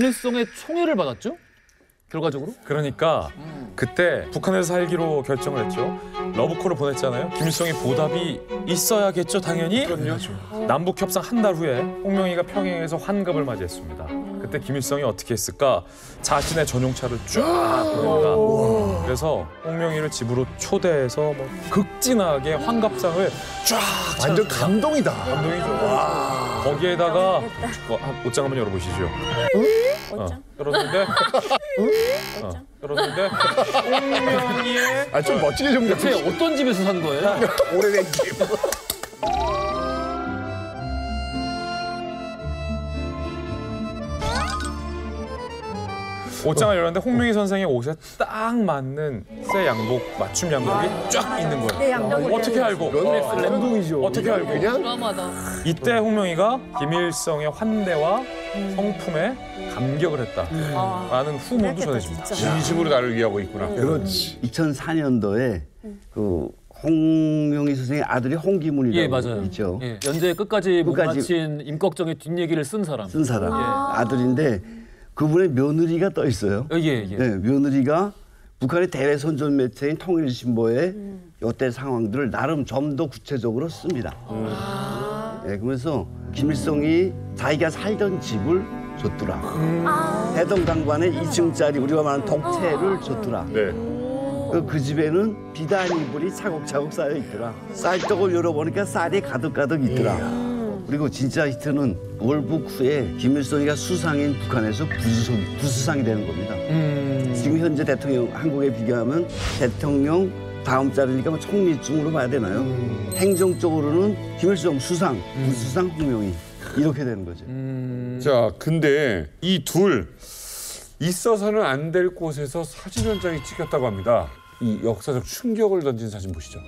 김일성의 총애를 받았죠? 결과적으로? 그러니까 그때 북한에서 살기로 결정을 했죠. 러브콜을 보냈잖아요. 김일성이 보답이 있어야겠죠, 당연히. 남북 협상 한 달 후에 홍명희가 평양에서 환갑을 맞이했습니다. 그때 김일성이 어떻게 했을까? 자신의 전용차를 쫙 보냅니다. 그래서 홍명희를 집으로 초대해서 뭐 극진하게 환갑상을 쫙 완전 감동이다. 감동이죠. 거기에다가 옷장 한번 열어보시죠. 옷장? 열었는데 열었는데 홍명희의 아, 좀 멋지게 좀 대체 어떤 집에서 산 거예요? 오래된 집. 옷장을 열었는데 홍명희 선생의 옷에 딱 맞는 새 양복, 맞춤 양복이 쫙 있는 거예요. 네, 양복을 어떻게 알고? 감동이죠. 어떻게 알고? 그냥 드라마다. 이때 홍명희가 김일성의 환대와 성품에 감격을 했다라는 후문도 전해집니다. 진심으로 나를 위하고 있구나. 그렇지. 2004년도에 그 홍명희 선생의 아들이 홍기문이라고 예, 맞아요. 있죠. 예. 연재 끝까지 못 끝까지 마친 임꺽정의 뒷얘기를 쓴 사람. 쓴 사람. 아들인데 그분의 며느리가 떠 있어요. 예, 예. 네, 며느리가 북한의 대외 선전 매체인 통일신보에 이때 상황들을 나름 좀 더 구체적으로 씁니다. 네, 그러면서 김일성이 자기가 살던 집을 줬더라. 대동강반에 2층짜리 우리가 말하는 독채를 줬더라. 네. 그 집에는 비단 이불이 차곡차곡 쌓여 있더라. 쌀떡을 열어보니까 쌀이 가득가득 있더라. 그리고 진짜 히트는 월북 후에 김일성이가 수상인 북한에서 부수상이 되는 겁니다. 지금 현재 대통령 한국에 비교하면 대통령 다음 자리니까 뭐 총리쯤으로 봐야 되나요? 행정적으로는 김일성 수상, 부수상 홍명희 이렇게 되는 거죠. 자, 근데 이 둘 있어서는 안 될 곳에서 사진 한 장이 찍혔다고 합니다. 이 역사적 충격을 던진 사진 보시죠.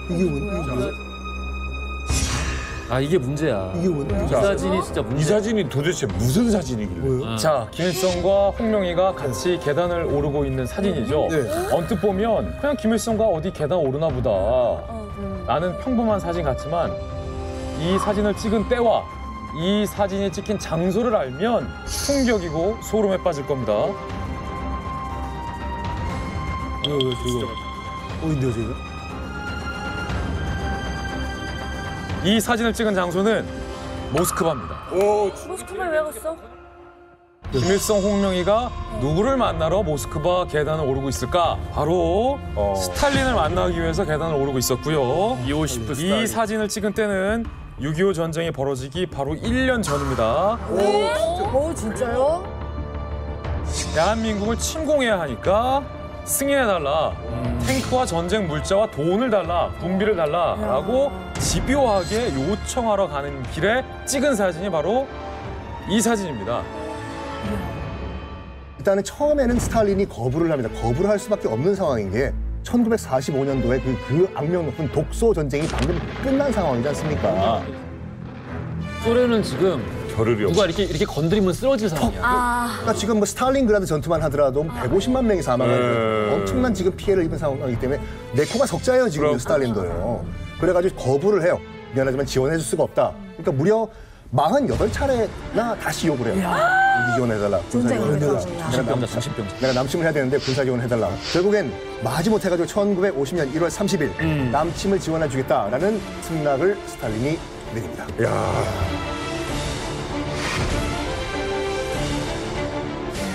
이게 뭔데? 아, 이게 문제야. 이게 뭔데? 이 사진이 진짜 이 문제야. 사진이 도대체 무슨 사진이길래? 자, 김일성과 홍명희가 같이 계단을 오르고 있는 사진이죠. 네. 언뜻 보면 그냥 김일성과 어디 계단 오르나 보다 라는 평범한 사진 같지만 이 사진을 찍은 때와 이 사진이 찍힌 장소를 알면 충격이고 소름에 빠질 겁니다. 어딘데요, 저희가? 이 사진을 찍은 장소는 모스크바입니다. 모스크바에 왜 갔어? 김일성, 홍명희가 누구를 만나러 모스크바 계단을 오르고 있을까? 바로 스탈린을 만나기 위해서 계단을 오르고 있었고요. 이오시프 스탈린. 이 사진을 찍은 때는 6.25 전쟁이 벌어지기 바로 1년 전입니다. 오, 진짜요? 대한민국을 침공해야 하니까 승인해달라. 탱크와 전쟁 물자와 돈을 달라. 군비를 달라라고 집요하게 요청하러 가는 길에 찍은 사진이 바로 이 사진입니다. 일단은 처음에는 스탈린이 거부를 합니다. 거부를 할 수밖에 없는 상황인 게 1945년도에 그 악명 높은 독소 전쟁이 방금 끝난 상황이지 않습니까? 소련은 지금 겨를이 누가 없어. 이렇게 건드리면 쓰러질 상황이야. 그러니까 지금 뭐 스탈린그라드 전투만 하더라도 150만 명이 사망하는 엄청난 지금 피해를 입은 상황이기 때문에 내 코가 석자예요, 지금 스탈린도요. 그래가지고 거부를 해요. 미안하지만 지원해줄 수가 없다. 그러니까 무려 48차례나 다시 요구를 해요. 여기 지원해달라. 군사 지원해달라. 내가 남침을 해야 되는데 군사 지원해달라. 결국엔 마지못해가지고 1950년 1월 30일 남침을 지원해주겠다라는 승낙을 스탈린이 내립니다.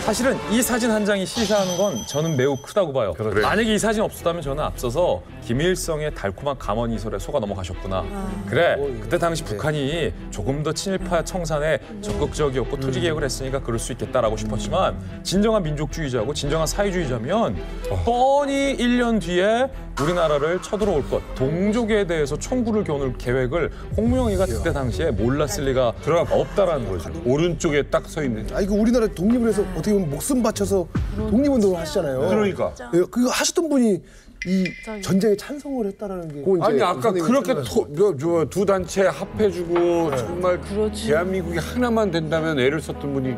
사실은 이 사진 한 장이 시사하는 건 저는 매우 크다고 봐요. 만약에 이 사진 없었다면 저는 앞서서 김일성의 달콤한 감언이설에 속아 넘어가셨구나. 그래, 그때 당시 북한이 조금 더 친일파 청산에 적극적이었고 토지개혁을 했으니까 그럴 수 있겠다라고 싶었지만 진정한 민족주의자고 진정한 사회주의자면 뻔히 1년 뒤에 우리나라를 쳐들어올 것, 동족에 대해서 총구를 겨눌 계획을 홍명희가 그때 당시에 몰랐을 리가 없다라는 거죠. 오른쪽에 딱 서 있는. 아, 이거 우리나라 독립을 해서 어떻게 보면 목숨 바쳐서 독립운동을 하시잖아요. 그러니까. 예, 그거 하셨던 분이 이 전쟁에 찬성을 했다라는 게. 아니 아까 그렇게 두 단체 합해주고 정말 대한민국이 하나만 된다면 애를 썼던 분이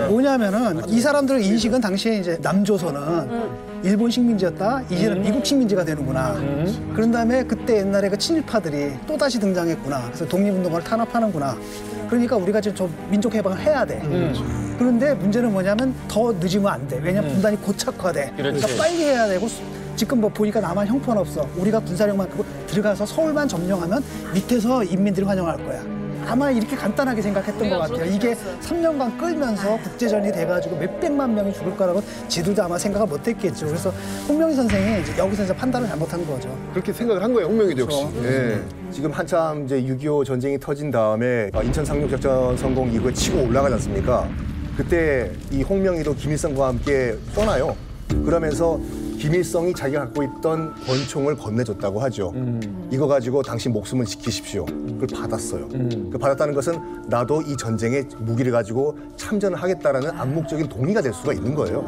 뭐냐면은 이 사람들 인식은 당시에 이제 남조선은 일본 식민지였다. 이제는 미국 식민지가 되는구나. 그런 다음에 그때 옛날에 그 친일파들이 또 다시 등장했구나. 그래서 독립운동을 탄압하는구나. 그러니까 우리가 지금 좀 민족 해방을 해야 돼. 그런데 문제는 뭐냐면 더 늦으면 안 돼. 왜냐면 분단이 고착화돼. 그러니까 빨리 해야 되고 지금 뭐 보니까 남한 형편없어. 우리가 군사력만 크고 들어가서 서울만 점령하면 밑에서 인민들이 환영할 거야. 아마 이렇게 간단하게 생각했던 것 같아요. 이게 3년간 끌면서 국제전이 돼가지고 몇백만 명이 죽을 거라고 지들도 아마 생각을 못했겠죠. 그래서 홍명희 선생이 이제 여기서 이제 판단을 잘못한 거죠. 그렇게 생각을 한 거예요, 홍명희도 역시. 예. 지금 한참 이제 6.25 전쟁이 터진 다음에 인천 상륙작전 성공 이후에 치고 올라가지 않습니까? 그때 이 홍명희도 김일성과 함께 떠나요. 그러면서 김일성이 자기가 갖고 있던 권총을 건네줬다고 하죠. 이거 가지고 당신 목숨을 지키십시오. 그걸 받았어요. 그 받았다는 것은 나도 이 전쟁에 무기를 가지고 참전을 하겠다라는 암묵적인 동의가 될 수가 있는 거예요.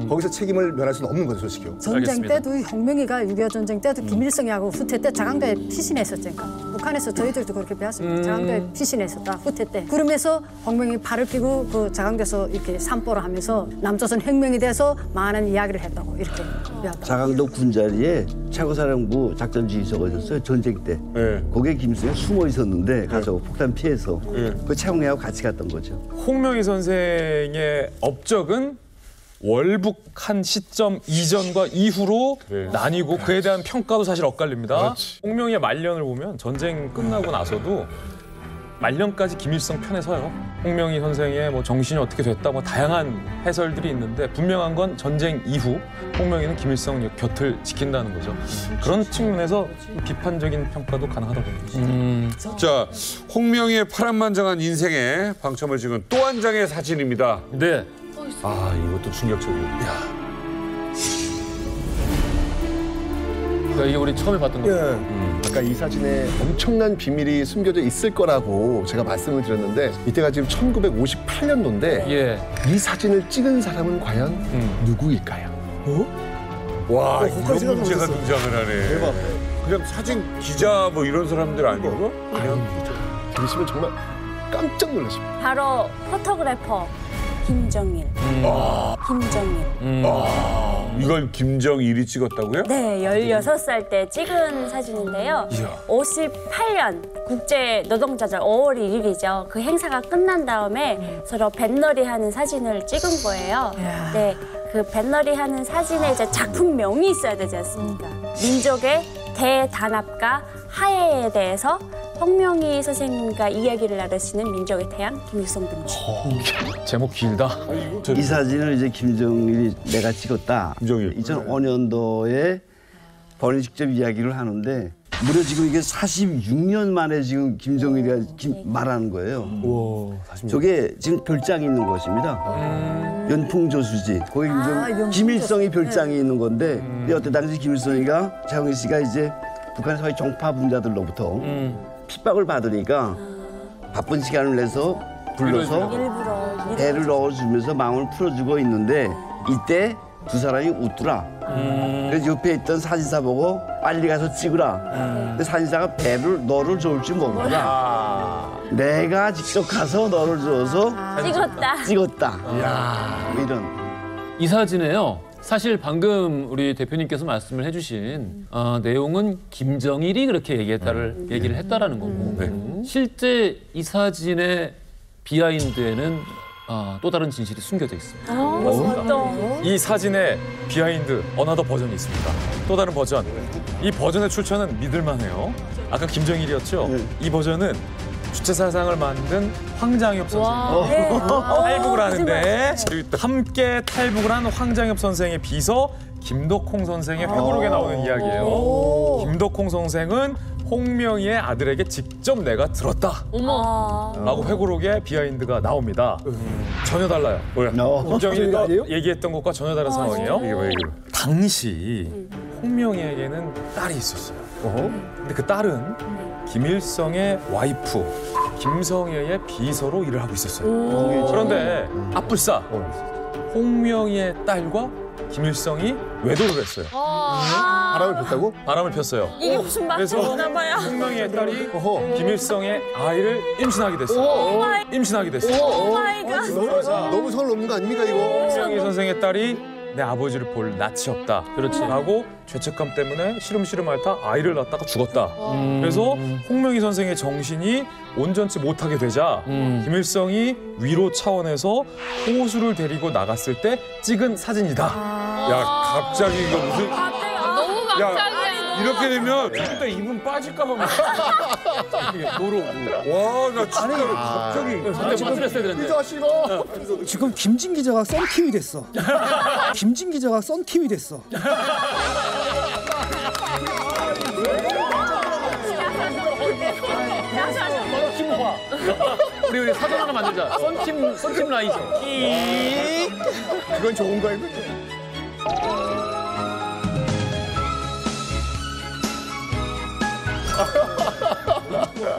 거기서 책임을 면할 수는 없는 거죠, 솔직히. 전쟁 알겠습니다. 때도 홍명희가 6.25 전쟁 때도 김일성이하고 후퇴 때 자강도에 피신했었으니까 북한에서 저희들도 그렇게 배웠습니다. 자강도에 피신했었다 후퇴 때. 그러면서 홍명희 팔을 끼고 그 자강도에서 이렇게 산보를 하면서 남조선 혁명이 돼서 많은 이야기를 했다고 이렇게 배웠다. 자강도 군자리에 최고사령부 작전지휘소가 있었어요. 전쟁 때. 네. 거기에 김일성이 숨어 있었는데 가서 폭탄 피해서 그 최홍래하고 같이 갔던 거죠. 홍명희 선생의 업적은 월북한 시점 이전과 이후로 나뉘고 그에 대한 평가도 사실 엇갈립니다. 홍명희의 말년을 보면 전쟁 끝나고 나서도 말년까지 김일성 편에 서요. 홍명희 선생의 뭐 정신이 어떻게 됐다 뭐 다양한 해설들이 있는데 분명한 건 전쟁 이후 홍명희는 김일성 곁을 지킨다는 거죠. 그런 측면에서 비판적인 평가도 가능하다고 봅니다. 자, 홍명희의 파란만장한 인생에 방점을 찍은 또 한 장의 사진입니다. 네. 아, 이것도 충격적이에요. 그러니까 이게 우리 처음에 봤던 거. 아까 이 사진에 엄청난 비밀이 숨겨져 있을 거라고 제가 말씀을 드렸는데 이때가 지금 1958년도인데 예. 이 사진을 찍은 사람은 과연 누구일까요? 와, 이런 문제가 등장을 하네. 그냥 사진 기자 뭐 이런 사람들 아니고? 들으시면 정말 깜짝 놀라십니다. 바로 포토그래퍼 김정일. 김정일. 이걸 김정일이 찍었다고요? 네, 16살 때 찍은 사진인데요. 58년 국제 노동자절 5월 1일이죠. 그 행사가 끝난 다음에 서로 뱃놀이 하는 사진을 찍은 거예요. 네, 그 뱃놀이 하는 사진에 이제 작품명이 있어야 되지 않습니까? 민족의 대단합과 하해에 대해서 홍명희 선생님과 이야기를 나누시는 민족의 태양 김일성 동지. 제목 길다. 이 사진을 이제 김정일이 내가 찍었다. 김정일. 2005년도에 본인 직접 이야기를 하는데 무려 지금 이게 46년 만에 지금 김정일이가 말하는 거예요. 저게 지금 별장이 있는 것입니다. 연풍조수지. 거기 김일성이 별장이 있는 건데 여태 당시 김일성이가 장훈 씨가 이제 북한 사회 종파 분자들로부터 핍박을 받으니까 바쁜 시간을 내서 불러서 일부러 배를 넣어주면서 마음을 풀어주고 있는데 이때 두 사람이 웃더라. 그래서 옆에 있던 사진사 보고 빨리 가서 찍으라. 근데 사진사가 너를 좋을 줄 모르더라. 내가 직접 가서 너를 줘서 찍었다. 이런. 이 사진에요. 사실 방금 우리 대표님께서 말씀을 해주신 내용은 김정일이 그렇게 얘기를 했다라는 거고 실제 이 사진의 비하인드에는 또 다른 진실이 숨겨져 있습니다. 이 사진의 비하인드 어나더 버전이 있습니다. 또 다른 버전. 이 버전의 출처는 믿을만해요. 아까 김정일이었죠? 이 버전은 주체사상을 만든 황장엽 선생. 탈북을 하는데 함께 탈북을 한 황장엽 선생의 비서 김덕홍 선생의 회고록에 나오는 이야기예요. 김덕홍 선생은 홍명희의 아들에게 직접 내가 들었다. 라고 회고록에 비하인드가 나옵니다. 전혀 달라요. 김정일이 얘기했던 것과 전혀 다른 상황이에요. 이게 왜 이래? 당시 홍명희에게는 딸이 있었어요. 근데 그 딸은 김일성의 와이프 김성애의 비서로 일을 하고 있었어요. 그런데 앞불싸 홍명희의 딸과 김일성이 외도를 했어요. 바람을 폈다고? 바람을 폈어요. 이게 무슨 그래서 홍명희의 딸이 김일성의 아이를 임신하게 됐어요. 임신하게 됐어요. 너무 선 넘는 거 아닙니까 이거? 홍명희 선생의 딸이 내 아버지를 볼 낯이 없다. 그렇지. 라고 죄책감 때문에 시름시름 앓다 아이를 낳다가 죽었다. 그래서 홍명희 선생의 정신이 온전치 못하게 되자 김일성이 위로 차원에서 호수를 데리고 나갔을 때 찍은 사진이다. 야 갑자기 이거 무슨 너무 갑자기야. 이렇게 되면 그때 이분 빠질까 봐 모르고 와나 진짜로 갑자기 근데 빠뜨렸어야 되는데. 지금 김진 기자가 썬킴이 됐어. 김진 기자가 썬킴이 됐어. 썬킴화. 우리 사전 하나 만들자. 썬킴 라이저. 그건 좋은 거예요.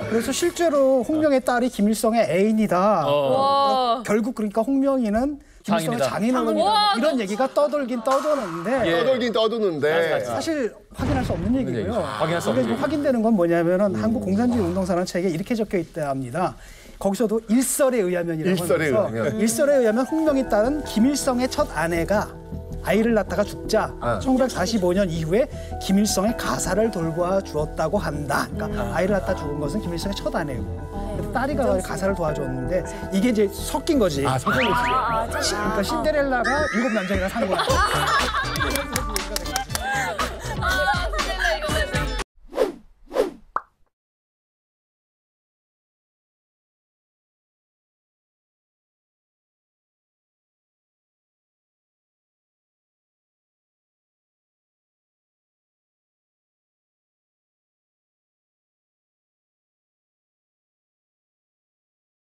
그래서 실제로 홍명의 딸이 김일성의 애인이다. 와. 결국 그러니까 홍명희는 김일성의 장인이다. 장인어른이다. 이런 얘기가 떠돌긴 떠도는데 떠돌긴 떠도는데 사실 확인할 수 없는 얘기고요. 확인할 수 없는 이게 확인되는 건 뭐냐면은 한국 공산주의 운동사라는 책에 이렇게 적혀 있다 합니다. 거기서도 일설에 의하면이라고 일설에 하면서 의하면. 일설에 의하면 홍명희 딸은 김일성의 첫 아내가 아이를 낳다가 죽자 1945년 이후에 김일성의 가사를 돌봐 주었다고 한다. 그러니까 아이를 낳다 죽은 것은 김일성의 첫 아내고 그래서 딸이 가사를 도와줬는데 이게 이제 섞인 거지. 섞인 거지. 그러니까 신데렐라가 7 남자이랑 산 거야.